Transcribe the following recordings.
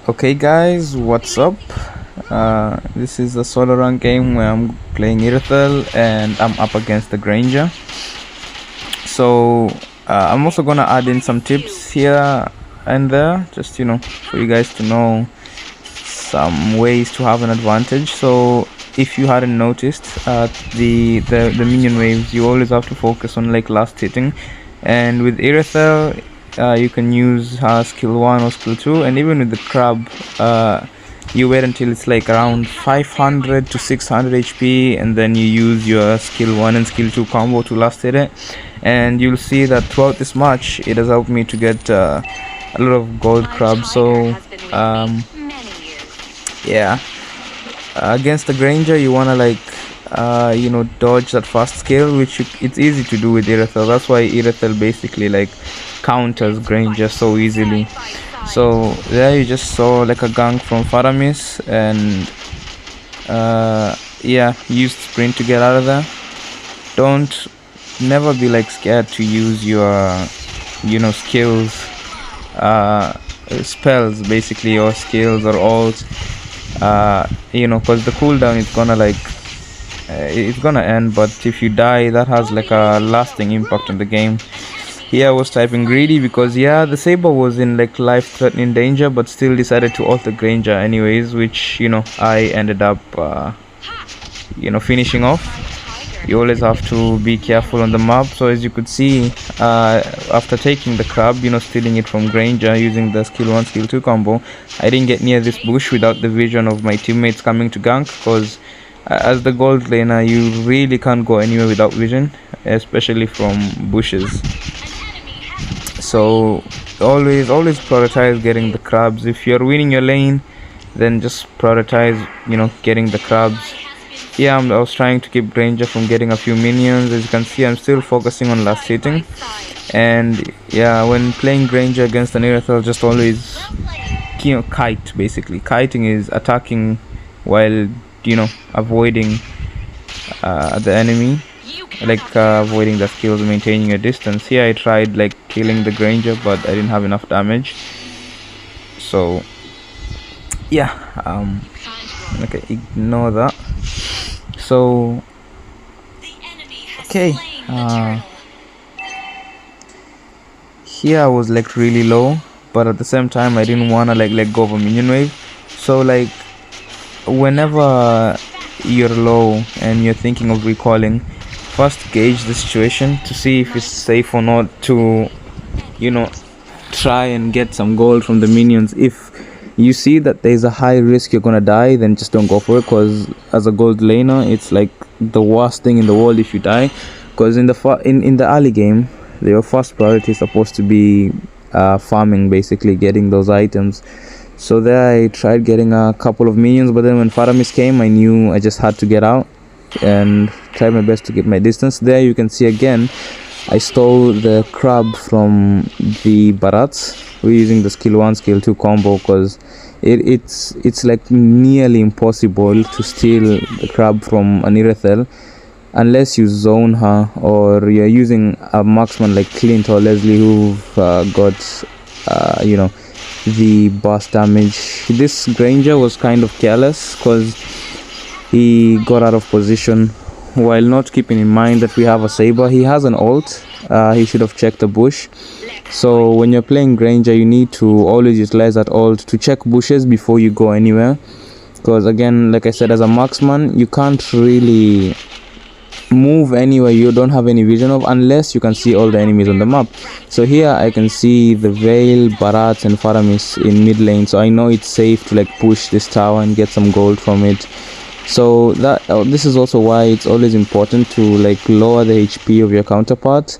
Okay guys, what's up? This is a solo run game where I'm playing Irithel and I'm up against the Granger. So I'm also gonna add in some tips here and there, just for you guys to know some ways to have an advantage. So if you hadn't noticed, the minion waves, you always have to focus on like last hitting, and with Irithel you can use skill 1 or skill 2, and even with the crab you wait until it's like around 500 to 600 HP, and then you use your skill 1 and skill 2 combo to last hit it. And you'll see that throughout this match it has helped me to get a lot of gold crabs. So yeah, against the Granger you wanna like dodge that fast skill, which it's easy to do with Irithel. That's why Irithel basically like counters Granger so easily. So there you just saw like a gank from Faramis, and yeah, used sprint to get out of there. Never be like scared to use your skills, spells basically, or skills or ult, because the cooldown is gonna like it's gonna end, but if you die that has like a lasting impact on the game. Here I was typing greedy because yeah, the Saber was in like life-threatening danger, but still decided to ult the Granger anyways, which I ended up finishing off. You always have to be careful on the map. So as you could see, after taking the crab, stealing it from Granger using the skill 1 skill 2 combo, I didn't get near this bush without the vision of my teammates coming to gank, because as the gold laner you really can't go anywhere without vision, especially from bushes. So always prioritize getting the crabs. If you're winning your lane, then just prioritize getting the crabs. Yeah, I was trying to keep Granger from getting a few minions. As you can see, I'm still focusing on last hitting. And yeah, when playing Granger against an Irithel, just always kite. Basically kiting is attacking while avoiding the enemy, like avoiding the skills, maintaining a distance. Here I tried like killing the Granger, but I didn't have enough damage. So yeah, okay, ignore that. So okay, here I was like really low, but at the same time I didn't want to like let go of a minion wave. So like whenever you're low and you're thinking of recalling, first gauge the situation to see if it's safe or not to try and get some gold from the minions. If you see that there's a high risk you're gonna die, then just don't go for it, because as a gold laner it's like the worst thing in the world if you die, because in the early game your first priority is supposed to be farming, basically getting those items. So there I tried getting a couple of minions, but then when Faramis came I knew I just had to get out and tried my best to get my distance. There you can see again I stole the crab from the Barats. We're using the skill 1 skill 2 combo, because it's like nearly impossible to steal the crab from an Irithel unless you zone her, or you're using a marksman like Clint or Leslie who've got the burst damage. This Granger was kind of careless because he got out of position while not keeping in mind that we have a Saber. He has an ult. He should have checked the bush. So when you're playing Granger you need to always utilize that ult to check bushes before you go anywhere, because again, like I said, as a marksman you can't really move anywhere you don't have any vision of, unless you can see all the enemies on the map. So here I can see the Veil, Barats and Faramis in mid lane, so I know it's safe to like push this tower and get some gold from it. So this is also why it's always important to like lower the HP of your counterpart,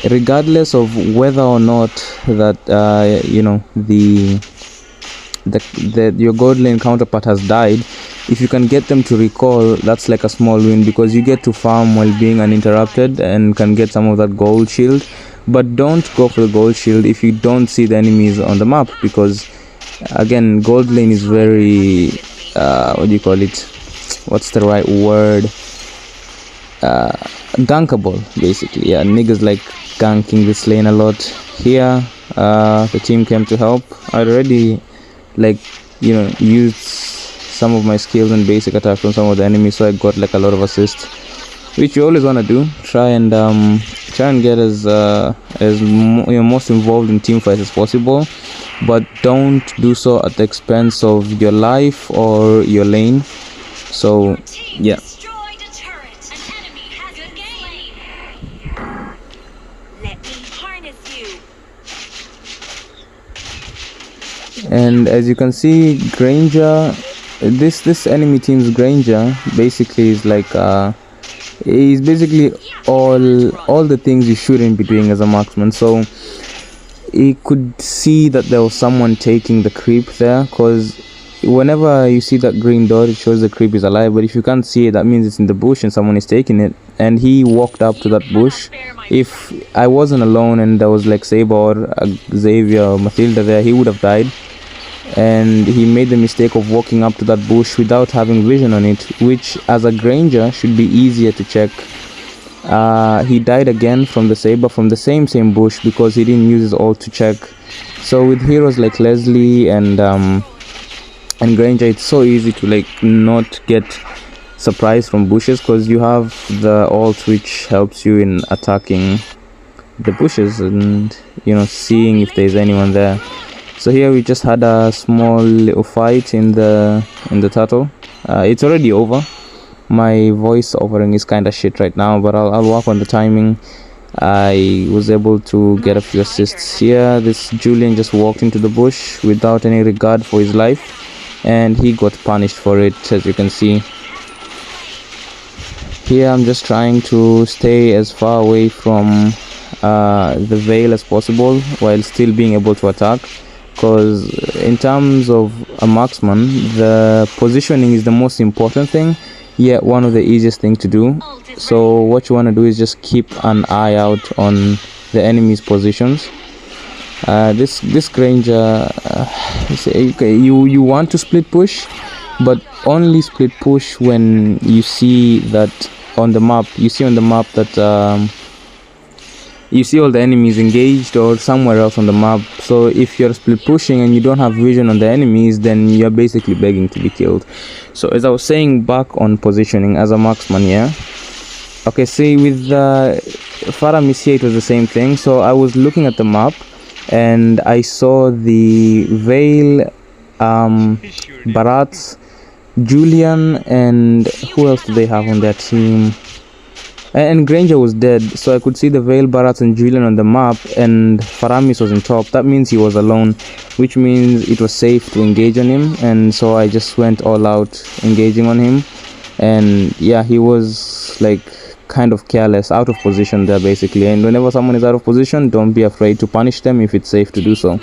regardless of whether or not that your gold lane counterpart has died. If you can get them to recall, that's like a small win, because you get to farm while being uninterrupted and can get some of that gold shield. But don't go for the gold shield if you don't see the enemies on the map, because again, gold lane is very what do you call it, what's the right word, gankable basically. Yeah, niggas like ganking this lane a lot. Here the team came to help. I'd already like used some of my skills and basic attack from some of the enemies, so I got like a lot of assists, which you always want to do. Try and get as most involved in team fights as possible, but don't do so at the expense of your life or your lane. So yeah. And as you can see, Granger, this enemy team's Granger basically is like he's basically all the things you shouldn't be doing as a marksman. So he could see that there was someone taking the creep there, because whenever you see that green dot, it shows the creep is alive. But if you can't see it, that means it's in the bush and someone is taking it. And he walked up to that bush. If I wasn't alone and there was like Saber or Xavier or Matilda there, he would have died. And he made the mistake of walking up to that bush without having vision on it, which as a Granger should be easier to check. He died again from the Saber from the same bush because he didn't use his ult to check. So with heroes like Leslie and Granger, it's so easy to like not get surprised from bushes, because you have the ult which helps you in attacking the bushes and seeing if there's anyone there. So here we just had a small little fight in the turtle. It's already over. My voice overing is kind of shit right now, but I'll work on the timing. I was able to get a few assists here. This Julian just walked into the bush without any regard for his life, and he got punished for it, as you can see. Here I'm just trying to stay as far away from the veil as possible while still being able to attack, because in terms of a marksman, the positioning is the most important thing, yet one of the easiest things to do. So what you want to do is just keep an eye out on the enemy's positions. This Granger, you want to split push, but only split push when you see that on the map. You see on the map that you see all the enemies engaged or somewhere else on the map. So if you're split pushing and you don't have vision on the enemies, then you're basically begging to be killed. So as I was saying, back on positioning as a marksman, yeah. Okay, see with Faramis here, it was the same thing. So I was looking at the map and I saw the Veil, Barats, Julian, and who else do they have on their team? And Granger was dead, so I could see the Veil, Barats and Julian on the map, and Faramis was on top. That means he was alone, which means it was safe to engage on him, and so I just went all out engaging on him. And yeah, he was like kind of careless, out of position there basically. And whenever someone is out of position, don't be afraid to punish them if it's safe to do so.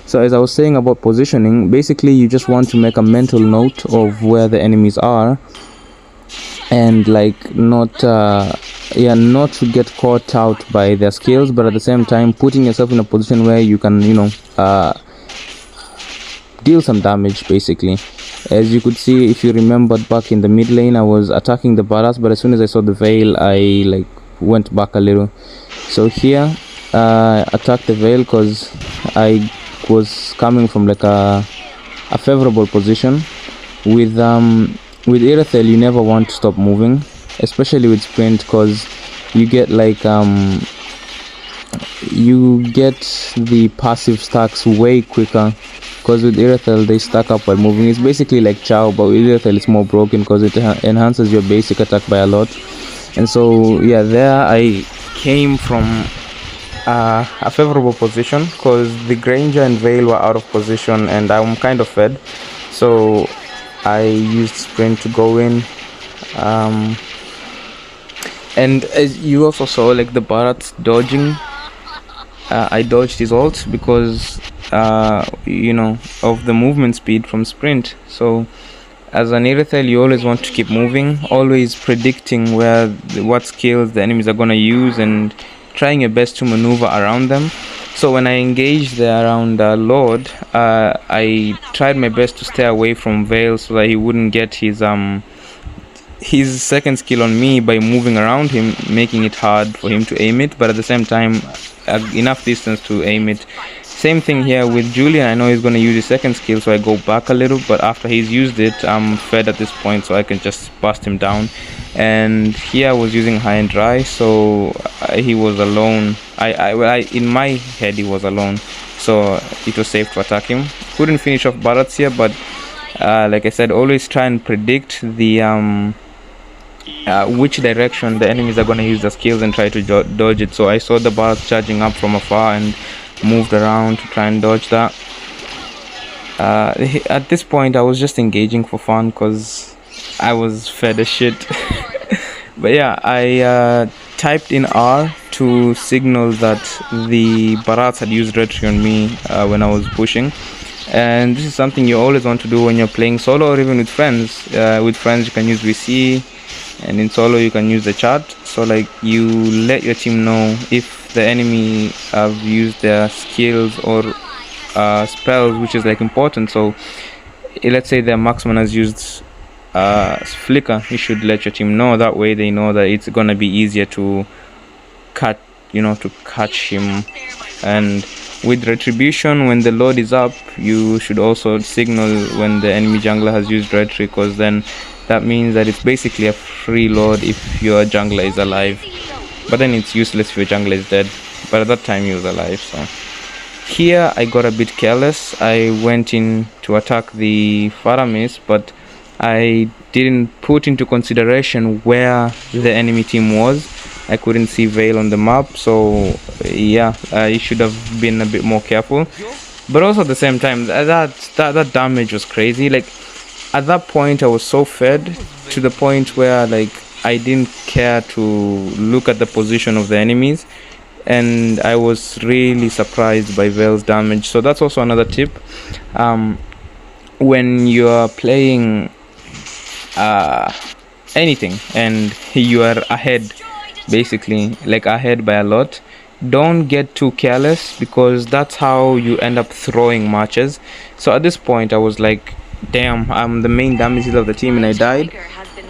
So as I was saying about positioning, basically you just want to make a mental note of where the enemies are, and like not to get caught out by their skills, but at the same time putting yourself in a position where you can deal some damage basically. As you could see, if you remembered back in the mid lane, I was attacking the Barats, but as soon as I saw the Veil, I like went back a little. So here attacked the Veil because I was coming from like a favorable position. With Irithel, you never want to stop moving, especially with sprint, because you get like the passive stacks way quicker, because with Irithel they stack up by moving. It's basically like Chow, but with Irithel it's more broken because it enhances your basic attack by a lot. And so yeah, there I came from a favorable position because the Granger and Veil were out of position and I'm kind of fed, so I used sprint to go in. And as you also saw, like the Barat's dodging, I dodged his ult because of the movement speed from sprint. So as an Irithel, you always want to keep moving, always predicting what skills the enemies are going to use and trying your best to maneuver around them. So when I engaged there around Lord, I tried my best to stay away from Veil so that he wouldn't get his second skill on me by moving around him, making it hard for him to aim it, but at the same time enough distance to aim it. Same thing here with Julian. I know he's going to use his second skill, so I go back a little, but after he's used it, I'm fed at this point, so I can just bust him down. And here I was using high and dry, so he was alone. In my head he was alone, so it was safe to attack him. Couldn't finish off Bharat's here, but like I said, always try and predict the which direction the enemies are going to use the skills and try to dodge it. So I saw the Bharat charging up from afar and moved around to try and dodge that. At this point I was just engaging for fun because I was fed as shit. But yeah, I typed in R to signal that the Bharats had used retry on me when I was pushing. And this is something you always want to do when you're playing solo or even with friends. With friends you can use VC, and in solo you can use the chat. So like you let your team know if the enemy have used their skills or spells, which is like important. So let's say their marksman has used flicker, you should let your team know. That way they know that it's gonna be easier to catch him. And with retribution, when the load is up, you should also signal when the enemy jungler has used retry, because then that means that it's basically a free load if your jungler is alive. But then it's useless if your jungler is dead, but at that time he was alive. So here I got a bit careless. I went in to attack the Faramis, but I didn't put into consideration where the enemy team was. I couldn't see Veil on the map, so yeah, I should have been a bit more careful. But also at the same time, that damage was crazy. Like at that point I was so fed to the point where like I didn't care to look at the position of the enemies, and I was really surprised by Veil's damage. So that's also another tip. When you are playing anything and you are ahead, basically like ahead by a lot, don't get too careless, because that's how you end up throwing matches. So at this point I was like, damn, I'm the main damage dealer of the team and I died.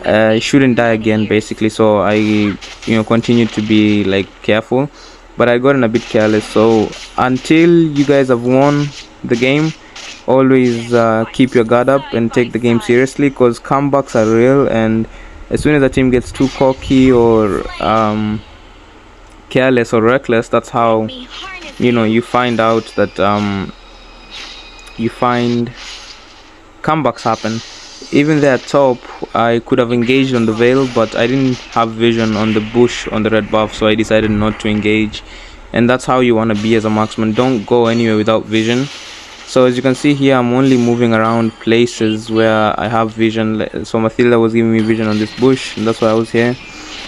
I shouldn't die again basically, so I continued to be like careful, but I got a bit careless. So until you guys have won the game, always keep your guard up and take the game seriously, because comebacks are real, and as soon as a team gets too cocky or careless or reckless, that's how you find out that comebacks happen. Even there at top, I could have engaged on the Veil, but I didn't have vision on the bush on the red buff, so I decided not to engage. And that's how you want to be as a marksman. Don't go anywhere without vision. So as you can see here, I'm only moving around places where I have vision. So Mathilda was giving me vision on this bush, and that's why I was here.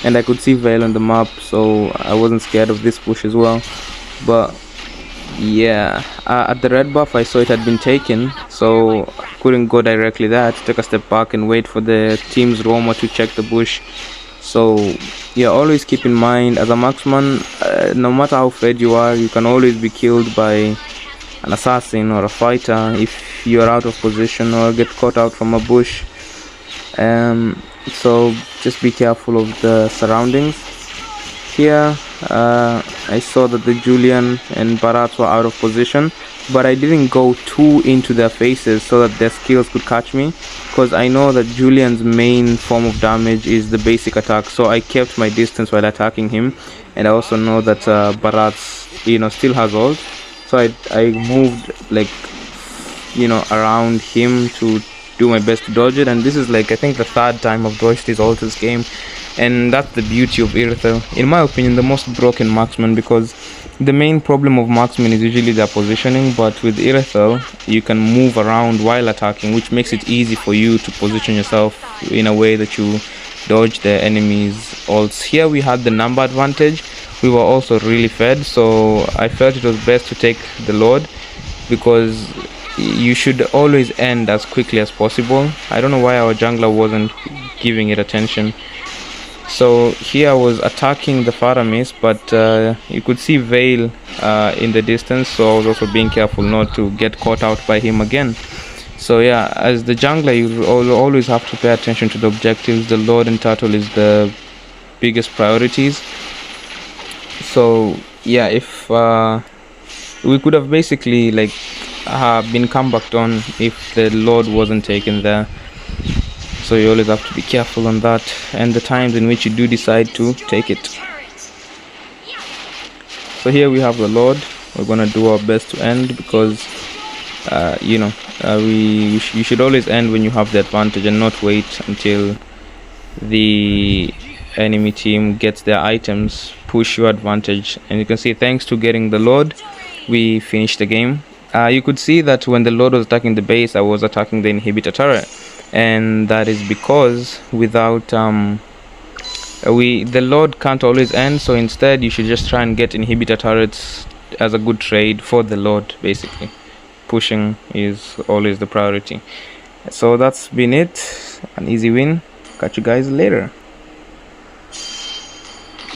And I could see Veil on the map, so I wasn't scared of this bush as well. But yeah, at the red buff I saw it had been taken, so couldn't go directly there. I had to take a step back and wait for the team's roamer to check the bush. So yeah, always keep in mind, as a marksman, no matter how fed you are, you can always be killed by an assassin or a fighter if you are out of position or get caught out from a bush. So just be careful of the surroundings. Here I saw that the Julian and Bharat were out of position, but I didn't go too into their faces so that their skills could catch me, because I know that Julian's main form of damage is the basic attack, so I kept my distance while attacking him. And I also know that Bharat still has ult, so I moved like around him to do my best to dodge it. And this is like, I think, the third time I've dodged his ult this game, and that's the beauty of Irithel, in my opinion, the most broken marksman, because the main problem of marksmen is usually their positioning, but with Irithel you can move around while attacking, which makes it easy for you to position yourself in a way that you dodge the enemy's ults. Here we had the number advantage. We were also really fed, so I felt it was best to take the Lord, because you should always end as quickly as possible. I don't know why our jungler wasn't giving it attention. So here I was attacking the Faramis, but you could see Veil in the distance, so I was also being careful not to get caught out by him again. So yeah, as the jungler, you always have to pay attention to the objectives. The Lord and Turtle is the biggest priorities. So yeah, if We could have basically like been come back on if the Lord wasn't taken there. So you always have to be careful on that, and the times in which you do decide to take it. So here we have the Lord. We're gonna do our best to end, because you should always end when you have the advantage and not wait until the enemy team gets their items, push your advantage. And you can see, thanks to getting the Lord, we finished the game. You could see that when the Lord was attacking the base, I was attacking the inhibitor turret, and that is because without the Lord can't always end. So instead you should just try and get inhibitor turrets as a good trade for the Lord. Basically, pushing is always the priority. So that's been it, an easy win. Catch you guys later.